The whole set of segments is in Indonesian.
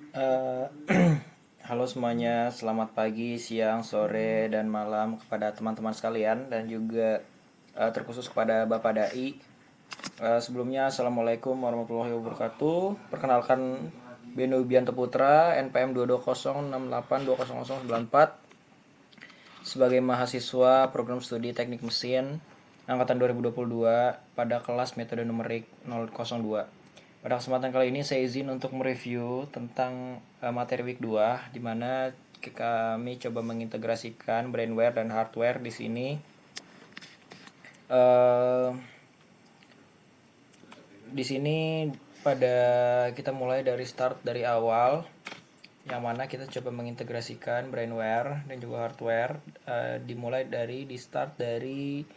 Eh, Halo semuanya, selamat pagi, siang, sore, dan malam kepada teman-teman sekalian dan juga terkhusus kepada Bapak Dai. Sebelumnya, Assalamualaikum warahmatullahi wabarakatuh. Perkenalkan, Beno Bianto Putra, NPM 22068200094, sebagai mahasiswa program studi teknik mesin angkatan 2022 pada kelas metode numerik 002. Pada kesempatan kali ini saya izin untuk mereview tentang materi week 2, di mana kami coba mengintegrasikan brainware dan hardware di sini. Eh, di sini pada kita mulai dari start dari awal, yang mana kita coba mengintegrasikan brainware dan juga hardware. Dimulai dari di start dari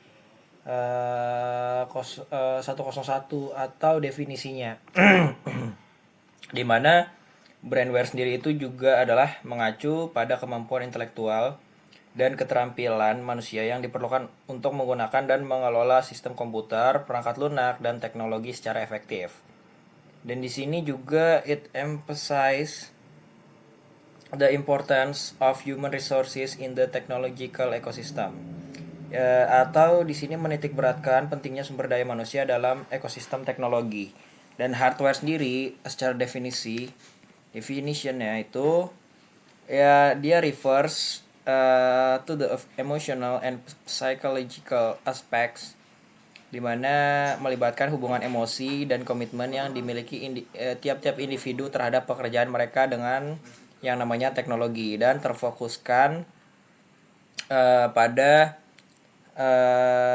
101 atau definisinya. Di mana brainware sendiri itu juga adalah mengacu pada kemampuan intelektual dan keterampilan manusia yang diperlukan untuk menggunakan dan mengelola sistem komputer, perangkat lunak, dan teknologi secara efektif. Dan di sini juga it emphasize the importance of human resources in the technological ecosystem. Atau di sini menitik beratkan pentingnya sumber daya manusia dalam ekosistem teknologi. Dan hardware sendiri secara definitionnya itu ya dia refers to the emotional and psychological aspects, di mana melibatkan hubungan emosi dan komitmen yang dimiliki tiap-tiap individu terhadap pekerjaan mereka dengan yang namanya teknologi, dan terfokuskan pada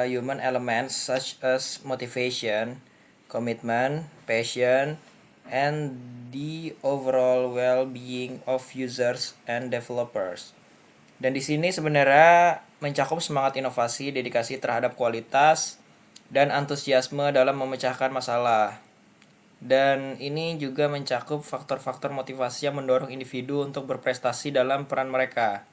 human elements such as motivation, commitment, passion, and the overall well-being of users and developers. Dan di sini sebenarnya mencakup semangat inovasi, dedikasi terhadap kualitas, dan antusiasme dalam memecahkan masalah. Dan ini juga mencakup faktor-faktor motivasi yang mendorong individu untuk berprestasi dalam peran mereka,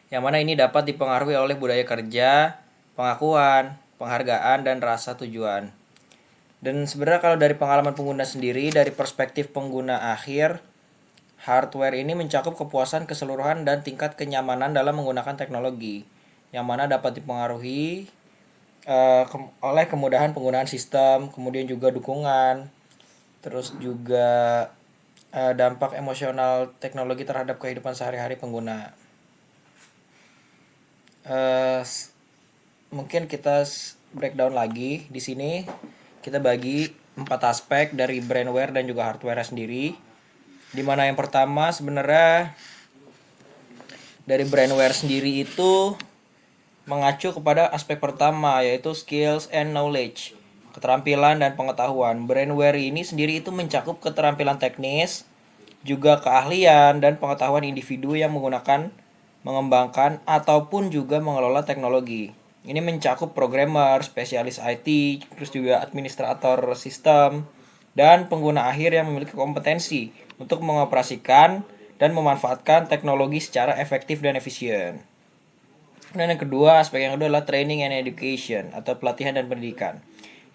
yang mana ini dapat dipengaruhi oleh budaya kerja, pengakuan, penghargaan, dan rasa tujuan. Dan sebenarnya kalau dari pengalaman pengguna sendiri, dari perspektif pengguna akhir, hardware ini mencakup kepuasan keseluruhan dan tingkat kenyamanan dalam menggunakan teknologi, yang mana dapat dipengaruhi oleh kemudahan penggunaan sistem, kemudian juga dukungan, terus juga dampak emosional teknologi terhadap kehidupan sehari-hari pengguna. Uh, Mungkin kita breakdown lagi di sini. Kita bagi 4 aspek dari brainware dan juga hardware sendiri. Dimana yang pertama sebenarnya dari brainware sendiri itu mengacu kepada aspek pertama, yaitu skills and knowledge, keterampilan dan pengetahuan. Brainware ini sendiri itu mencakup keterampilan teknis, juga keahlian dan pengetahuan individu yang menggunakan, mengembangkan, ataupun juga mengelola teknologi. Ini mencakup programmer, spesialis IT, terus juga administrator sistem, dan pengguna akhir yang memiliki kompetensi untuk mengoperasikan dan memanfaatkan teknologi secara efektif dan efisien. Dan yang kedua, aspek yang kedua adalah training and education atau pelatihan dan pendidikan.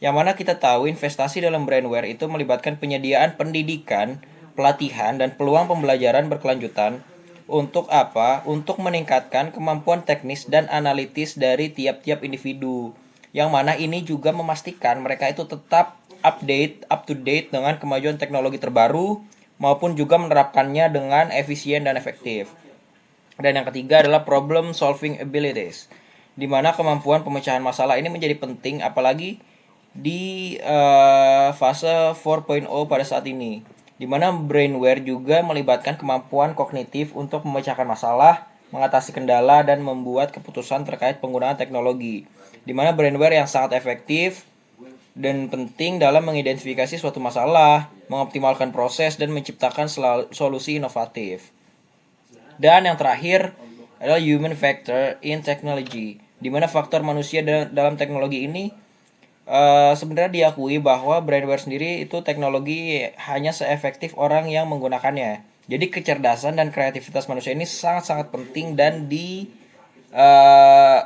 Yang mana kita tahu investasi dalam brainware itu melibatkan penyediaan pendidikan, pelatihan, dan peluang pembelajaran berkelanjutan. Untuk apa? Untuk meningkatkan kemampuan teknis dan analitis dari tiap-tiap individu. Yang mana ini juga memastikan mereka itu tetap up to date dengan kemajuan teknologi terbaru, maupun juga menerapkannya dengan efisien dan efektif. Dan yang ketiga adalah problem solving abilities, di mana kemampuan pemecahan masalah ini menjadi penting apalagi di fase 4.0 pada saat ini, di mana brainware juga melibatkan kemampuan kognitif untuk memecahkan masalah, mengatasi kendala, dan membuat keputusan terkait penggunaan teknologi, di mana brainware yang sangat efektif dan penting dalam mengidentifikasi suatu masalah, mengoptimalkan proses, dan menciptakan solusi inovatif. Dan yang terakhir adalah human factor in technology, di mana faktor manusia dalam teknologi ini sebenarnya diakui bahwa brainware sendiri itu teknologi hanya seefektif orang yang menggunakannya. Jadi kecerdasan dan kreativitas manusia ini sangat-sangat penting dan uh,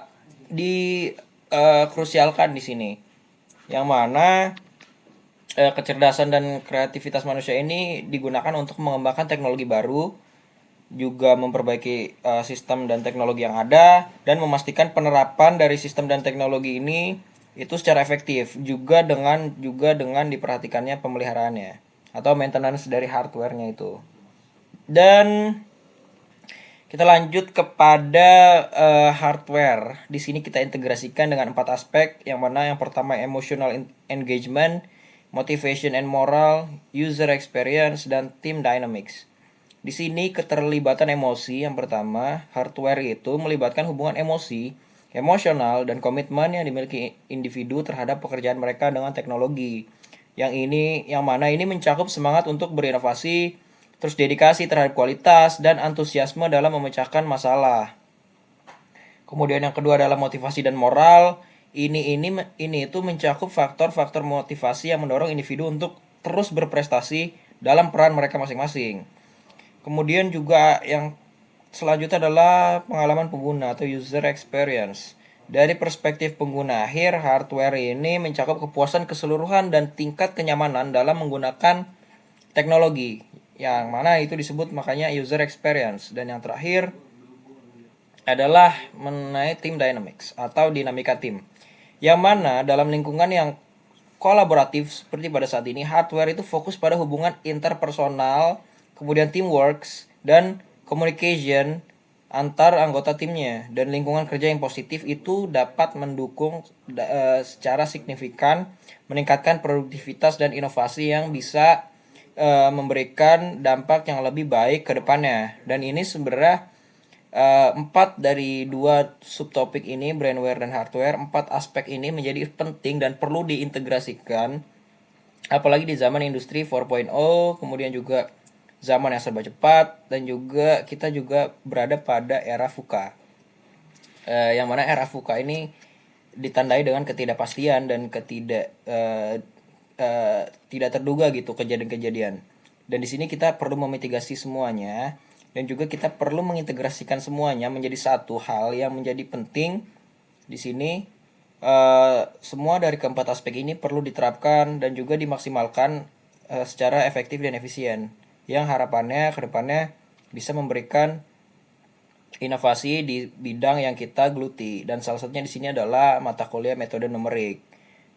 di krusialkan di sini. Yang mana kecerdasan dan kreativitas manusia ini digunakan untuk mengembangkan teknologi baru, juga memperbaiki sistem dan teknologi yang ada, dan memastikan penerapan dari sistem dan teknologi ini itu secara efektif, juga dengan diperhatikannya pemeliharaannya atau maintenance dari hardware-nya itu. Dan kita lanjut kepada hardware. Di sini kita integrasikan dengan 4 aspek, yang mana yang pertama emotional engagement, motivation and moral, user experience, dan team dynamics. Di sini keterlibatan emosi yang pertama, hardware itu melibatkan hubungan emosi, emosional, dan komitmen yang dimiliki individu terhadap pekerjaan mereka dengan teknologi. Yang mana ini mencakup semangat untuk berinovasi, terus dedikasi terhadap kualitas, dan antusiasme dalam memecahkan masalah. Kemudian yang kedua adalah motivasi dan moral. Ini itu mencakup faktor-faktor motivasi yang mendorong individu untuk terus berprestasi dalam peran mereka masing-masing. Kemudian juga yang selanjutnya adalah pengalaman pengguna atau user experience. Dari perspektif pengguna akhir, hardware ini mencakup kepuasan keseluruhan dan tingkat kenyamanan dalam menggunakan teknologi, yang mana itu disebut makanya user experience. Dan yang terakhir adalah mengenai team dynamics atau dinamika tim, yang mana dalam lingkungan yang kolaboratif seperti pada saat ini, hardware itu fokus pada hubungan interpersonal, kemudian teamwork, dan communication antar anggota timnya, dan lingkungan kerja yang positif itu dapat mendukung secara signifikan meningkatkan produktivitas dan inovasi yang bisa memberikan dampak yang lebih baik ke depannya. Dan ini sebenarnya 4 dari 2 subtopik ini, brainware dan hardware, 4 aspek ini menjadi penting dan perlu diintegrasikan, apalagi di zaman industri 4.0, kemudian juga zaman yang serba cepat, dan juga kita juga berada pada era VUCA. Yang mana era VUCA ini ditandai dengan ketidakpastian dan tidak terduga gitu kejadian-kejadian. Dan di sini kita perlu memitigasi semuanya, dan juga kita perlu mengintegrasikan semuanya menjadi satu hal yang menjadi penting. Di sini semua dari keempat aspek ini perlu diterapkan dan juga dimaksimalkan secara efektif dan efisien, yang harapannya ke depannya bisa memberikan inovasi di bidang yang kita geluti. Dan salah satunya di sini adalah mata kuliah metode numerik.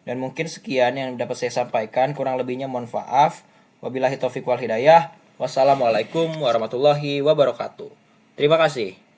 Dan mungkin sekian yang dapat saya sampaikan, kurang lebihnya mohon maaf. Wabillahi taufiq wal hidayah. Wassalamualaikum warahmatullahi wabarakatuh. Terima kasih.